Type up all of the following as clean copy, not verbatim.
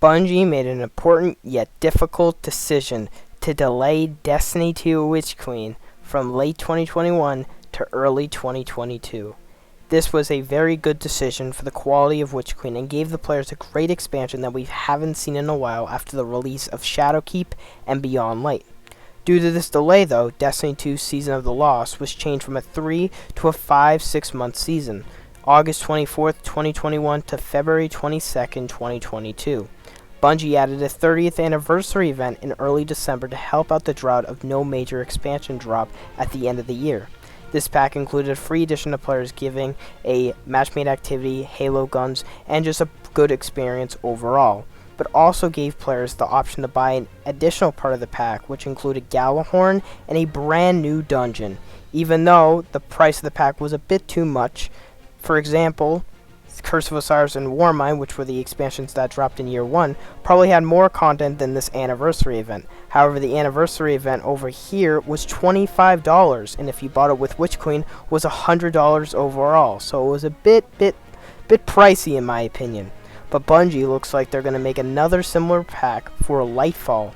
Bungie made an important yet difficult decision to delay Destiny 2 Witch Queen from late 2021 to early 2022. This was a very good decision for the quality of Witch Queen and gave the players a great expansion that we haven't seen in a while after the release of Shadowkeep and Beyond Light. Due to this delay though, Destiny 2 Season of the Lost was changed from a 3 to a 5-6 month season, August 24th, 2021 to February 22nd, 2022. Bungie added a 30th anniversary event in early December to help out the drought of no major expansion drop at the end of the year. This pack included a free addition to players giving a match-made activity, Halo guns, and just a good experience overall, but also gave players the option to buy an additional part of the pack, which included Galahorn and a brand new dungeon, even though the price of the pack was a bit too much. For example, Curse of Osiris and Warmind, which were the expansions that dropped in year 1, probably had more content than this anniversary event. However, the anniversary event over here was $25, and if you bought it with Witch Queen, was $100 overall. So it was a bit pricey in my opinion. But Bungie looks like they're going to make another similar pack for Lightfall.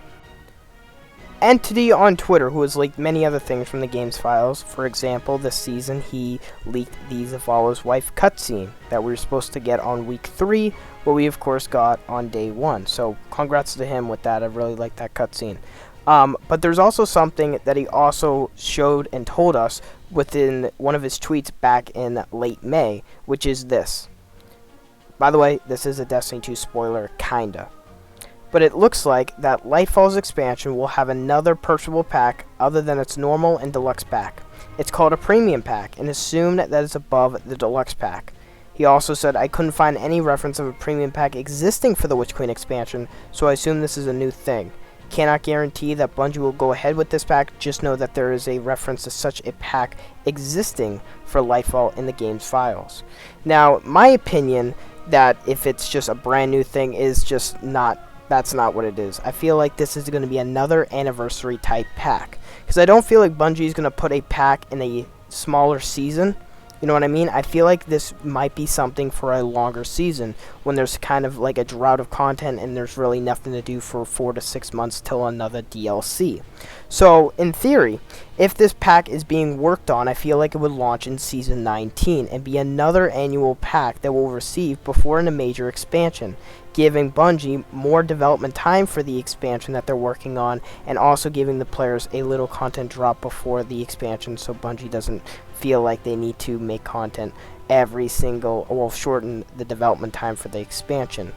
Entity on Twitter, who has leaked many other things from the game's files. For example, this season he leaked the Zavala's wife cutscene that we were supposed to get on week 3, but we of course got on day 1. So congrats to him with that. I really like that cutscene. But there's also something that he also showed and told us within one of his tweets back in late May, which is this. By the way, this is a Destiny 2 spoiler, kinda. But it looks like that Lightfall's expansion will have another purchasable pack other than its normal and deluxe pack. It's called a premium pack and assumed that it's above the deluxe pack. He also said, I couldn't find any reference of a premium pack existing for the Witch Queen expansion, so I assume this is a new thing. Cannot guarantee that Bungie will go ahead with this pack, just know that there is a reference to such a pack existing for Lightfall in the game's files. Now, my opinion that if it's just a brand new thing is just not. That's not what it is. I feel like this is going to be another anniversary type pack. Because I don't feel like Bungie is going to put a pack in a smaller season. You know what I mean? I feel like this might be something for a longer season when there's kind of like a drought of content and there's really nothing to do for 4 to 6 months till another DLC. So, in theory, if this pack is being worked on, I feel like it would launch in Season 19 and be another annual pack that we'll receive before a major expansion, giving Bungie more development time for the expansion that they're working on, and also giving the players a little content drop before the expansion so Bungie doesn't feel like they need to make content every single, or shorten the development time for the expansion.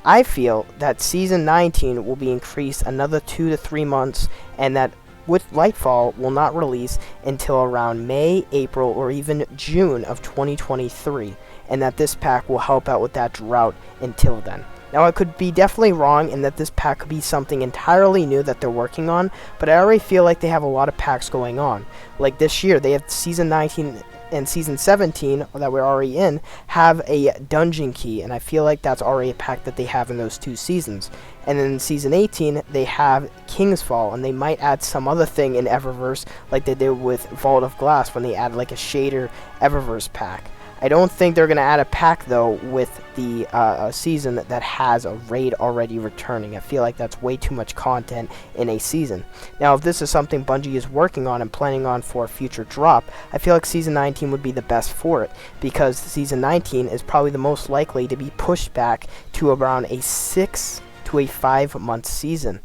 I feel that Season 19 will be increased another 2 to 3 months, and that with Lightfall will not release until around May, April, or even June of 2023, and that this pack will help out with that drought until then. Now, I could be definitely wrong in that this pack could be something entirely new that they're working on, but I already feel like they have a lot of packs going on. Like this year, they have Season 19 and Season 17 that we're already in have a dungeon key, and I feel like that's already a pack that they have in those 2 seasons. And then in Season 18, they have King's Fall, and they might add some other thing in Eververse like they did with Vault of Glass when they added like a shader Eververse pack. I don't think they're going to add a pack, though, with the season that has a raid already returning. I feel like that's way too much content in a season. Now, if this is something Bungie is working on and planning on for a future drop, I feel like Season 19 would be the best for it, because Season 19 is probably the most likely to be pushed back to around a 6 to a 5 month season.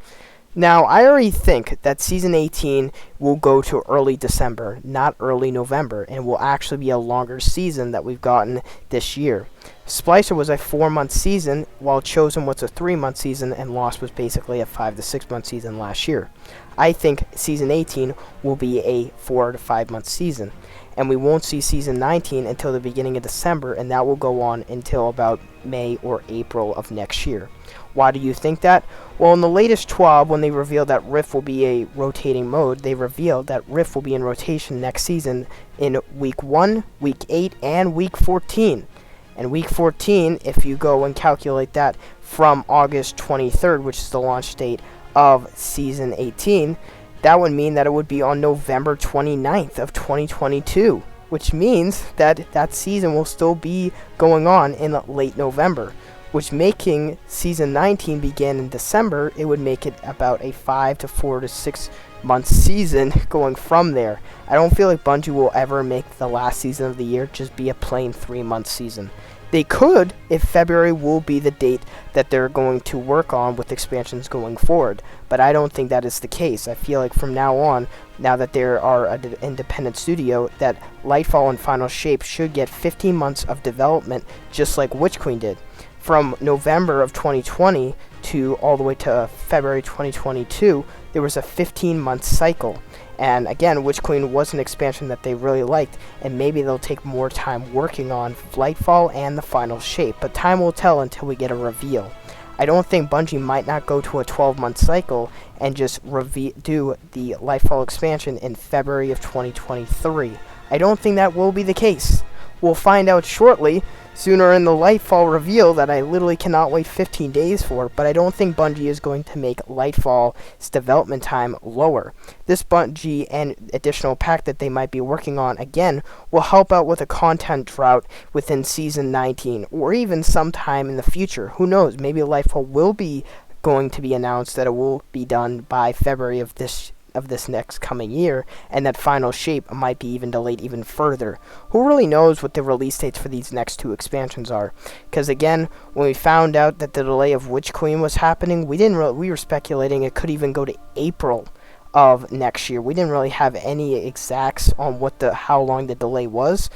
Now, I already think that Season 18 will go to early December, not early November, and will actually be a longer season that we've gotten this year. Splicer was a 4-month season, while Chosen was a 3-month season, and Lost was basically a 5 to 6 month season last year. I think Season 18 will be a 4 to 5 month season, and we won't see Season 19 until the beginning of December, and that will go on until about May or April of next year. Why do you think that? Well, in the latest 12, when they revealed that Rift will be a rotating mode, they revealed that Rift will be in rotation next season in Week 1, Week 8, and Week 14. And Week 14, if you go and calculate that from August 23rd, which is the launch date of Season 18, that would mean that it would be on November 29th of 2022, which means that that season will still be going on in late November, which making Season 19 begin in December, it would make it about a 5 to 4 to 6 month season going from there. I don't feel like Bungie will ever make the last season of the year just be a plain 3-month season. They could if February will be the date that they're going to work on with expansions going forward, but I don't think that is the case. I feel like from now on, now that there are an independent studio, that Lightfall and Final Shape should get 15 months of development just like Witch Queen did. From November of 2020 to all the way to February 2022, there was a 15-month cycle. And again, Witch Queen was an expansion that they really liked, and maybe they'll take more time working on Lightfall and the Final Shape, but time will tell until we get a reveal. I don't think Bungie might not go to a 12-month cycle and just do the Lightfall expansion in February of 2023. I don't think that will be the case. We'll find out shortly, sooner in the Lightfall reveal that I literally cannot wait 15 days for, but I don't think Bungie is going to make Lightfall's development time lower. This Bungie and additional pack that they might be working on, again, will help out with a content drought within Season 19, or even sometime in the future. Who knows, maybe Lightfall will be going to be announced that it will be done by February of this next coming year, and that Final Shape might be even delayed even further. Who really knows what the release dates for these next 2 expansions are? Because again, when we found out that the delay of Witch Queen was happening, we were speculating it could even go to April of next year. We didn't really have any exacts on how long the delay was,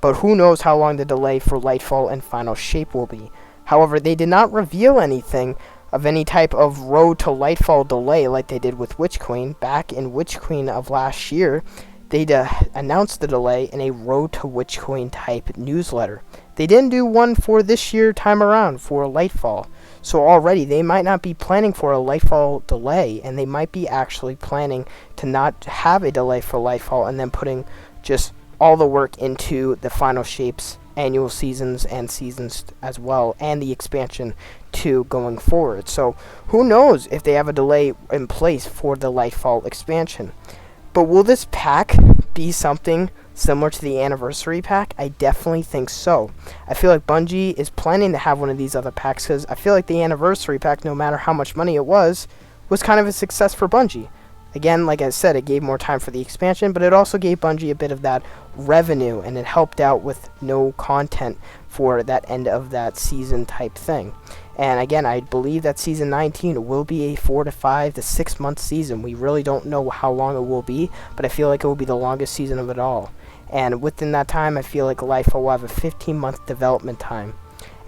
but who knows how long the delay for Lightfall and Final Shape will be. However, they did not reveal anything of any type of road to Lightfall delay like they did with Witch Queen. Back in Witch Queen of last year, they announced the delay in a Road to Witch Queen type newsletter. They didn't do one for this year time around for Lightfall. So already they might not be planning for a Lightfall delay, and they might be actually planning to not have a delay for Lightfall and then putting just all the work into the Final Shapes annual seasons and seasons as well, and the expansion too going forward. So who knows if they have a delay in place for the Lightfall expansion. But will this pack be something similar to the anniversary pack? I definitely think so. I feel like Bungie is planning to have one of these other packs, because I feel like the anniversary pack, no matter how much money it was kind of a success for Bungie. Again, like I said, it gave more time for the expansion, but it also gave Bungie a bit of that revenue, and it helped out with no content for that end of that season type thing. And again, I believe that Season 19 will be a 4 to 5 to 6 month season. We really don't know how long it will be, but I feel like it will be the longest season of it all. And within that time, I feel like Lightfall will have a 15-month development time.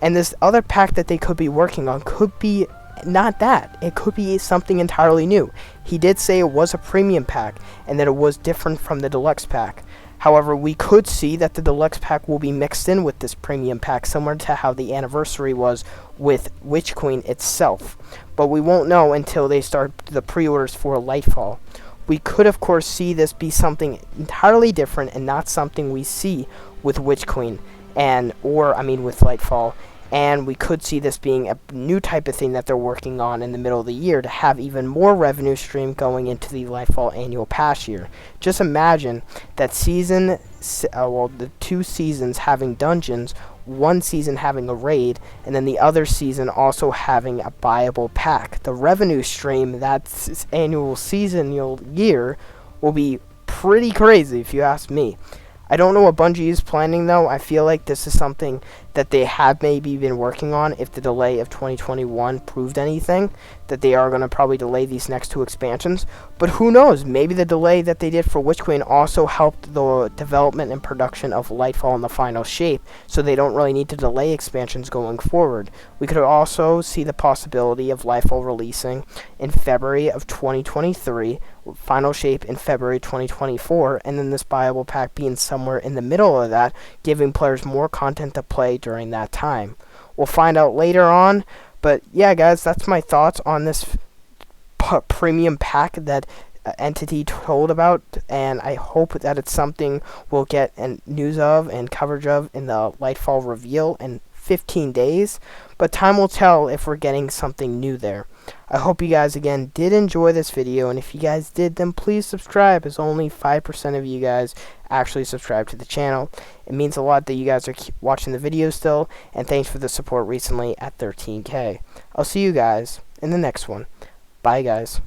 And this other pack that they could be working on could be not that. It could be something entirely new. He did say it was a premium pack and that it was different from the deluxe pack. However, we could see that the deluxe pack will be mixed in with this premium pack, similar to how the anniversary was with Witch Queen itself. But we won't know until they start the pre-orders for Lightfall. We could, of course, see this be something entirely different and not something we see with Witch Queen, with Lightfall. And we could see this being a new type of thing that they're working on in the middle of the year to have even more revenue stream going into the Lightfall annual pass year. Just imagine that the 2 seasons having dungeons, 1 season having a raid, and then the other season also having a buyable pack. The revenue stream that annual seasonal year will be pretty crazy if you ask me. I don't know what Bungie is planning, though. I feel like this is something that they have maybe been working on if the delay of 2021 proved anything, that they are going to probably delay these next 2 expansions. But who knows? Maybe the delay that they did for Witch Queen also helped the development and production of Lightfall and the Final Shape, so they don't really need to delay expansions going forward. We could also see the possibility of Lightfall releasing in February of 2023, Final Shape in February 2024, and then this buyable pack being somewhere in the middle of that, giving players more content to play during that time. We'll find out later on, but yeah, guys, that's my thoughts on this premium pack that Entity told about, and I hope that it's something we'll get news of and coverage of in the Lightfall reveal in 15 days, but time will tell if we're getting something new there. I hope you guys again did enjoy this video, and if you guys did, then please subscribe, as only 5% of you guys actually subscribe to the channel. It means a lot that you guys are watching the video still, and thanks for the support recently at 13K. I'll see you guys in the next one. Bye, guys.